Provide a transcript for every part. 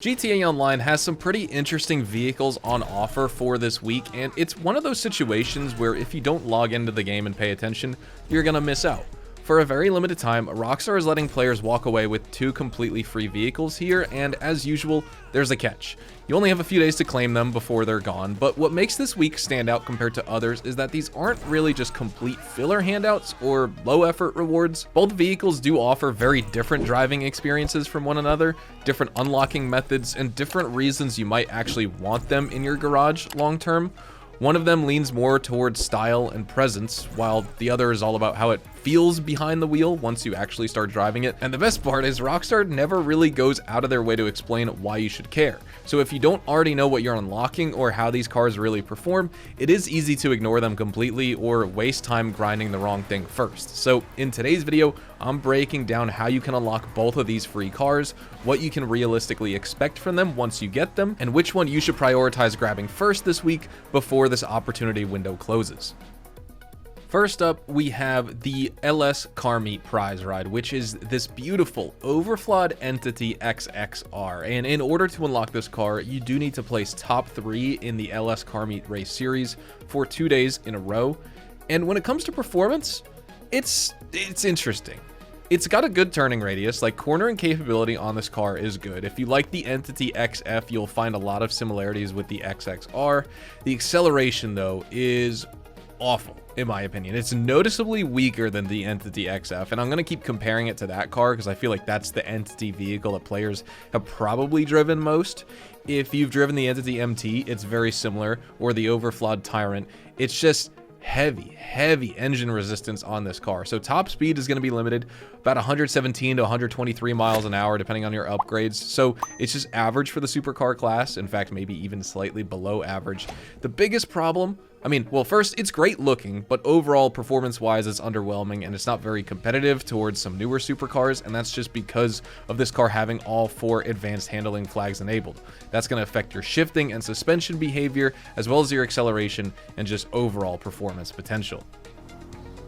GTA Online has some pretty interesting vehicles on offer for this week, and it's one of those situations where if you don't log into the game and pay attention, you're gonna miss out. For a very limited time, Rockstar is letting players walk away with 2 completely free vehicles here, and as usual, there's a catch. You only have a few days to claim them before they're gone, but what makes this week stand out compared to others is that these aren't really just complete filler handouts or low-effort rewards. Both vehicles do offer very different driving experiences from one another, different unlocking methods, and different reasons you might actually want them in your garage long-term. One of them leans more towards style and presence, while the other is all about how it feels behind the wheel once you actually start driving it. And the best part is Rockstar never really goes out of their way to explain why you should care. So if you don't already know what you're unlocking or how these cars really perform, it is easy to ignore them completely or waste time grinding the wrong thing first. So in today's video, I'm breaking down how you can unlock both of these free cars, what you can realistically expect from them once you get them, and which one you should prioritize grabbing first this week before this opportunity window closes. First up, we have the LS Car Meet Prize Ride, which is this beautiful overflawed Entity XXR. And in order to unlock this car, you do need to place top 3 in the LS Car Meet Race Series for 2 days in a row. And when it comes to performance, it's interesting. It's got a good turning radius, like cornering capability on this car is good. If you like the Entity XF, you'll find a lot of similarities with the XXR. The acceleration though is awful, in my opinion. It's noticeably weaker than the Entity XF, and I'm gonna keep comparing it to that car because I feel like that's the Entity vehicle that players have probably driven most. If you've driven the Entity MT, it's very similar, or the overflawed Tyrant. It's just heavy engine resistance on this car. So top speed is going to be limited, about 117 to 123 miles an hour depending on your upgrades. So it's just average for the supercar class, in fact maybe even slightly below average. The biggest problem, well, first, it's great looking, but overall performance-wise it's underwhelming and it's not very competitive towards some newer supercars, and that's just because of this car having all 4 advanced handling flags enabled. That's going to affect your shifting and suspension behavior, as well as your acceleration and just overall performance potential.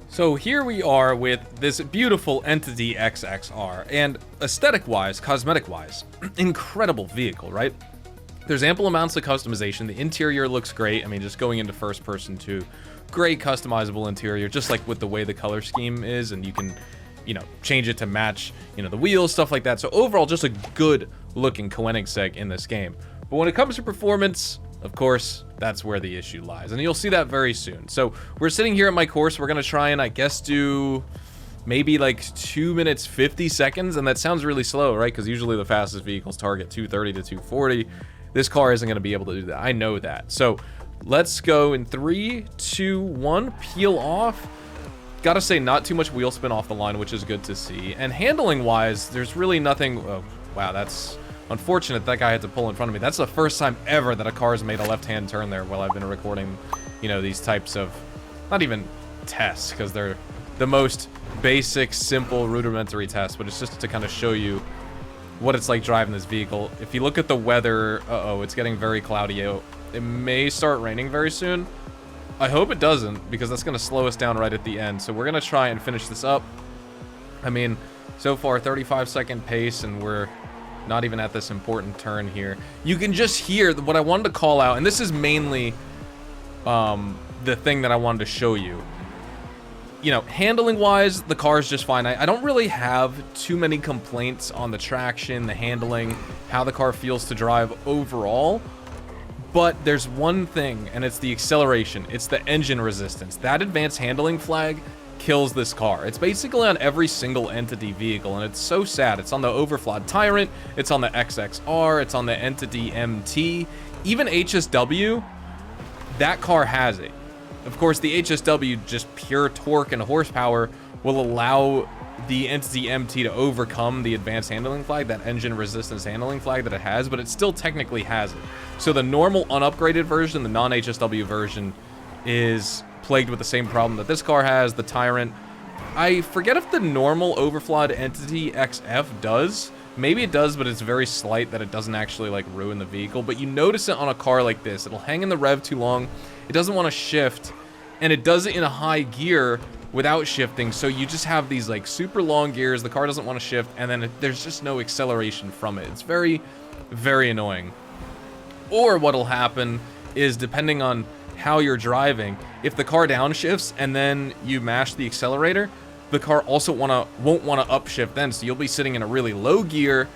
So here we are with this beautiful Entity XXR, and aesthetic-wise, cosmetic-wise, incredible vehicle, right? There's ample amounts of customization. The interior looks great. Just going into first person too. Great customizable interior, just like with the way the color scheme is, and you can, change it to match, the wheels, stuff like that. So overall, just a good looking Koenigsegg in this game. But when it comes to performance, of course, that's where the issue lies, and you'll see that very soon. So we're sitting here at my course. We're gonna try and I guess do maybe like 2 minutes 50 seconds, and that sounds really slow, right? Because usually the fastest vehicles target 230 to 240. This car isn't going to be able to do that. I know that. So let's go in 3, 2, 1, peel off. Gotta say, not too much wheel spin off the line, which is good to see. And handling wise, there's really nothing. Oh, wow, that's unfortunate that guy had to pull in front of me. That's the first time ever that a car has made a left-hand turn there while I've been recording, these types of, not even tests, because they're the most basic, simple, rudimentary tests, but it's just to kind of show you what it's like driving this vehicle. If you look at the weather, it's getting very cloudy out. It may start raining very soon. I hope it doesn't, because that's going to slow us down right at the end. So we're going to try and finish this up. So far 35-second pace, and we're not even at this important turn here. You can just hear what I wanted to call out, and this is mainly the thing that I wanted to show you. Handling wise, the car is just fine. I don't really have too many complaints on the traction, the handling, how the car feels to drive overall. But there's one thing, and it's the acceleration. It's the engine resistance. That advanced handling flag kills this car. It's basically on every single Entity vehicle, and it's so sad. It's on the overflawed Tyrant, it's on the XXR, it's on the Entity MT, even HSW, that car has it. Of course, the HSW, just pure torque and horsepower, will allow the Entity MT to overcome the advanced handling flag, that engine resistance handling flag that it has, but it still technically has it. So the normal unupgraded version, the non-HSW version, is plagued with the same problem that this car has, the Tyrant. I forget if the normal overflawed Entity XF does. Maybe it does, but it's very slight that it doesn't actually like ruin the vehicle. But you notice it on a car like this. It'll hang in the rev too long. It doesn't want to shift, and it does it in a high gear without shifting. So you just have these like super long gears. The car doesn't want to shift, and then there's just no acceleration from it. It's very very annoying. Or what'll happen is, depending on how you're driving, if the car downshifts and then you mash the accelerator, the car also won't want to upshift then, so you'll be sitting in a really low gear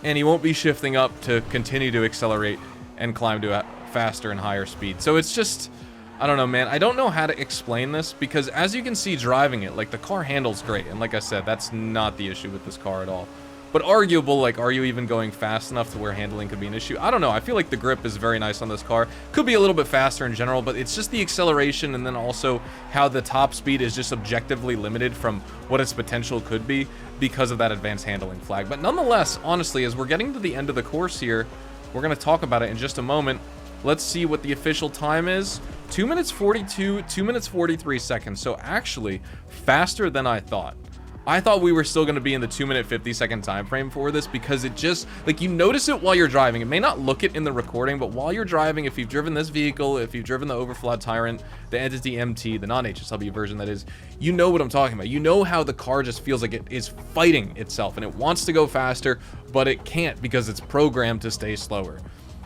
and you won't be shifting up to continue to accelerate and climb to a faster and higher speed. So it's just, I don't know, man. I don't know how to explain this, because as you can see driving it, like, the car handles great, and like I said, that's not the issue with this car at all. But arguable, like, are you even going fast enough to where handling could be an issue? I don't know. I feel like the grip is very nice on this car. Could be a little bit faster in general, but it's just the acceleration, and then also how the top speed is just objectively limited from what its potential could be because of that advanced handling flag. But nonetheless, honestly, as we're getting to the end of the course here, we're going to talk about it in just a moment. Let's see what the official time is. 2 minutes 42, 2 minutes 43 seconds. So actually, faster than I thought. I thought we were still going to be in the 2 minute 50 second time frame for this, because it just, like, you notice it while you're driving. It may not look it in the recording, but while you're driving, if you've driven this vehicle, if you've driven the Overflod Tyrant, the Entity MT, the non-HSW version that is, you know what I'm talking about. You know how the car just feels like it is fighting itself and it wants to go faster, but it can't because it's programmed to stay slower.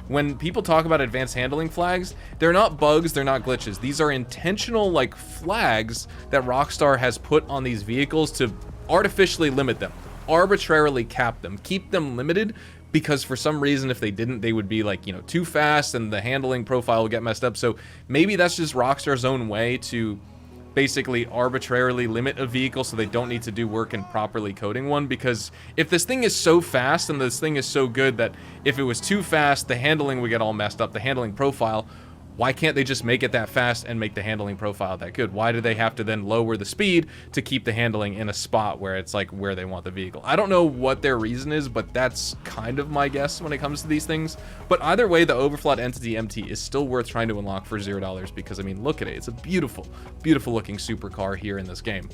When people talk about advanced handling flags, they're not bugs, they're not glitches. These are intentional, like, flags that Rockstar has put on these vehicles to artificially limit them, arbitrarily cap them, keep them limited, because for some reason, if they didn't, they would be, like, you know, too fast and the handling profile would get messed up. So maybe that's just Rockstar's own way to basically arbitrarily limit a vehicle so they don't need to do work in properly coding one. Because if this thing is so fast and this thing is so good that if it was too fast, the handling would get all messed up, the handling profile, why can't they just make it that fast and make the handling profile that good? Why do they have to then lower the speed to keep the handling in a spot where it's like where they want the vehicle? I don't know what their reason is, but that's kind of my guess when it comes to these things. But either way, the Overflod Entity MT is still worth trying to unlock for $0, because, I mean, look at it. It's a beautiful, beautiful looking supercar here in this game.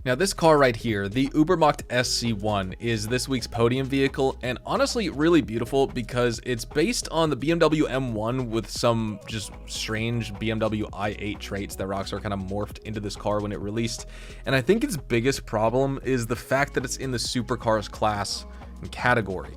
Now, this car right here, the Übermacht SC1, is this week's podium vehicle, and honestly really beautiful because it's based on the BMW M1 with some just strange BMW i8 traits that Rockstar kind of morphed into this car when it released. And I think its biggest problem is the fact that it's in the supercars class and category.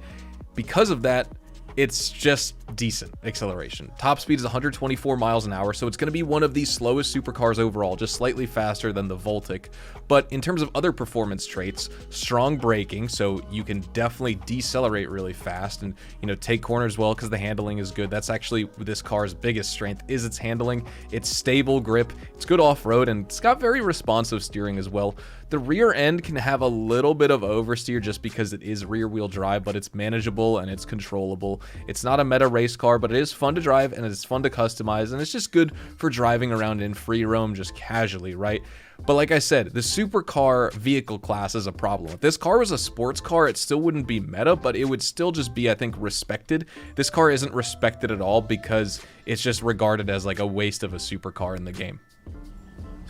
Because of that, it's just decent acceleration. Top speed is 124 miles an hour, so it's going to be one of the slowest supercars overall, just slightly faster than the Voltic. But in terms of other performance traits, strong braking, so you can definitely decelerate really fast and, you know, take corners well because the handling is good. That's actually this car's biggest strength, is its handling. It's stable grip, it's good off-road, and it's got very responsive steering as well. The rear end can have a little bit of oversteer just because it is rear-wheel drive, but it's manageable and it's controllable. It's not a meta race car, but it is fun to drive and it's fun to customize, and it's just good for driving around in free roam just casually, right? But like I said, the supercar vehicle class is a problem. If this car was a sports car, it still wouldn't be meta, but it would still just be, I think, respected. This car isn't respected at all because it's just regarded as like a waste of a supercar in the game.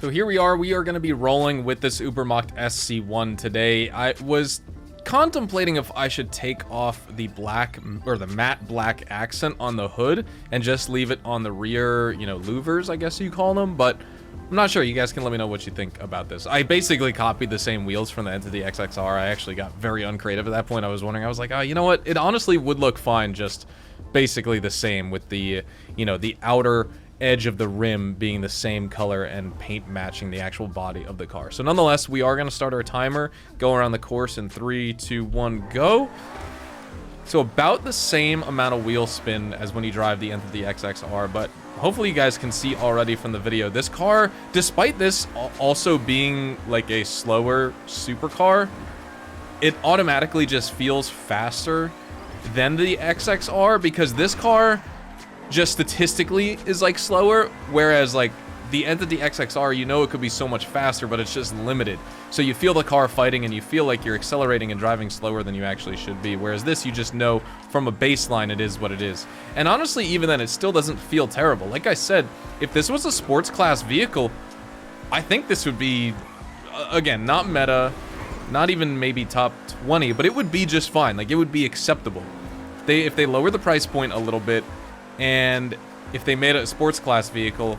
So here we are going to be rolling with this Übermacht SC1 today. I was contemplating if I should take off the black, or the matte black accent on the hood and just leave it on the rear, you know, louvers, I guess you call them, but I'm not sure. You guys can let me know what you think about this. I basically copied the same wheels from the Entity XXR. I actually got very uncreative at that point. I was wondering, I was like, oh, you know what? It honestly would look fine, just basically the same with the, you know, the outer edge of the rim being the same color and paint matching the actual body of the car. So nonetheless, we are going to start our timer, go around the course in 3, 2, 1, go. So about the same amount of wheel spin as when you drive the Entity XXR, but hopefully you guys can see already from the video, this car, despite this also being like a slower supercar, it automatically just feels faster than the XXR, because this car just statistically is like slower, whereas like the Entity XXR, you know, it could be so much faster, but it's just limited. So you feel the car fighting and you feel like you're accelerating and driving slower than you actually should be. Whereas this, you just know from a baseline, it is what it is. And honestly, even then, it still doesn't feel terrible. Like I said, if this was a sports class vehicle, I think this would be, again, not meta, not even maybe top 20, but it would be just fine. Like, it would be acceptable. If they lower the price point a little bit, and if they made it a sports class vehicle,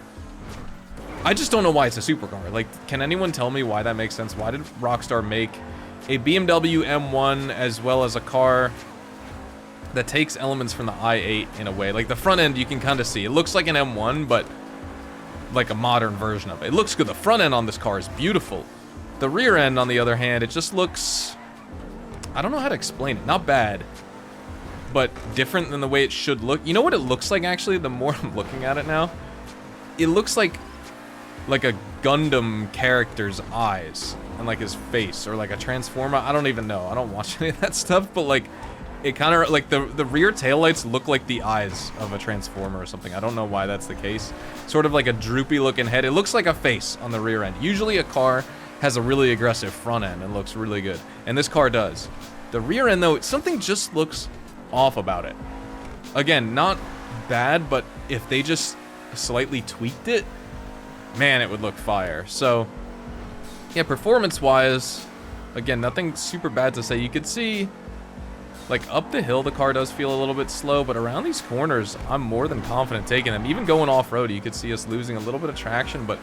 I just don't know why it's a supercar. Like, can anyone tell me why that makes sense? Why did Rockstar make a BMW M1 as well as a car that takes elements from the i8 in a way. Like the front end, you can kind of see. It looks like an M1, but like a modern version of it. It looks good. The front end on this car is beautiful. The rear end, on the other hand, it just looks... I don't know how to explain it. Not bad, but different than the way it should look. You know what it looks like, actually, the more I'm looking at it now? It looks like a Gundam character's eyes and like his face, or like a Transformer. I don't even know. I don't watch any of that stuff, but like it kind of like the rear taillights look like the eyes of a Transformer or something. I don't know why that's the case. Sort of like a droopy looking head. It looks like a face on the rear end. Usually a car has a really aggressive front end and looks really good, and this car does. The rear end, though, something just looks off about it. Again, not bad, but if they just slightly tweaked it, man, it would look fire. So yeah, performance-wise, again, nothing super bad to say. You could see, like, up the hill, the car does feel a little bit slow, but around these corners, I'm more than confident taking them. Even going off-road, you could see us losing a little bit of traction, but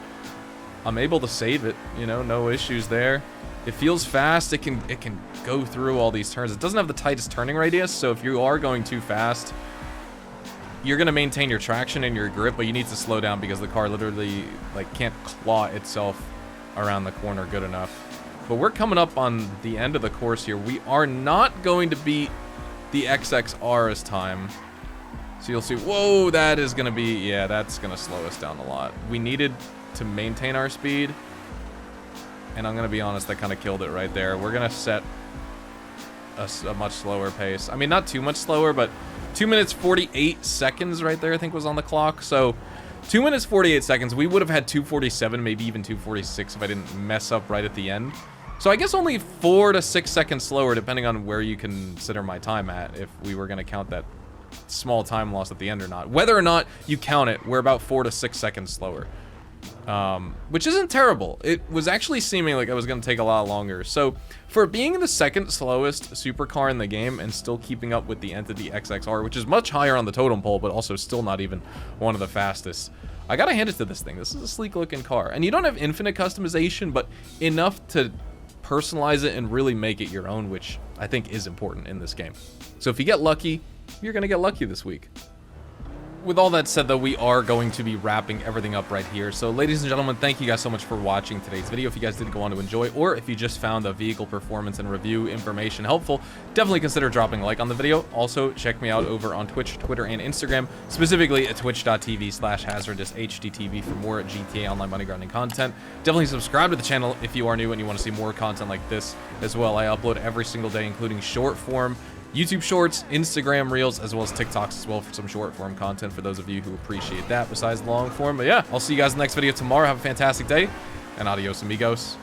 I'm able to save it, you know, no issues there. It feels fast. It can go through all these turns. It doesn't have the tightest turning radius, so if you are going too fast, you're going to maintain your traction and your grip, but you need to slow down because the car literally, like, can't claw itself around the corner good enough. But we're coming up on the end of the course here. We are not going to beat the XXR's time. So you'll see, whoa, that is going to be, yeah, that's going to slow us down a lot. We needed to maintain our speed, and I'm going to be honest, that kind of killed it right there. We're going to set a much slower pace. I mean, not too much slower, but 2 minutes 48 seconds right there, I think, was on the clock. So 2 minutes 48 seconds. We would have had 2:47, maybe even 2:46 if I didn't mess up right at the end. So I guess only 4 to 6 seconds slower, depending on where you consider my time at, if we were going to count that small time loss at the end or not. Whether or not you count it, we're about 4 to 6 seconds slower. Which isn't terrible. It was actually seeming like it was going to take a lot longer. So for being the second slowest supercar in the game and still keeping up with the Entity XXR, which is much higher on the totem pole, but also still not even one of the fastest, I gotta hand it to this thing. This is a sleek looking car. And you don't have infinite customization, but enough to personalize it and really make it your own, which I think is important in this game. So if you get lucky, you're gonna get lucky this week. With all that said, though, we are going to be wrapping everything up right here. So, ladies and gentlemen, thank you guys so much for watching today's video. If you guys did go on to enjoy, or if you just found the vehicle performance and review information helpful, definitely consider dropping a like on the video. Also, check me out over on Twitch, Twitter, and Instagram, specifically at twitch.tv/hazardoushdtv for more GTA Online money grinding content. Definitely subscribe to the channel if you are new and you want to see more content like this as well. I upload every single day, including short form YouTube Shorts, Instagram Reels, as well as TikToks as well for some short form content for those of you who appreciate that besides long form. But yeah, I'll see you guys in the next video tomorrow. Have a fantastic day, and adios amigos.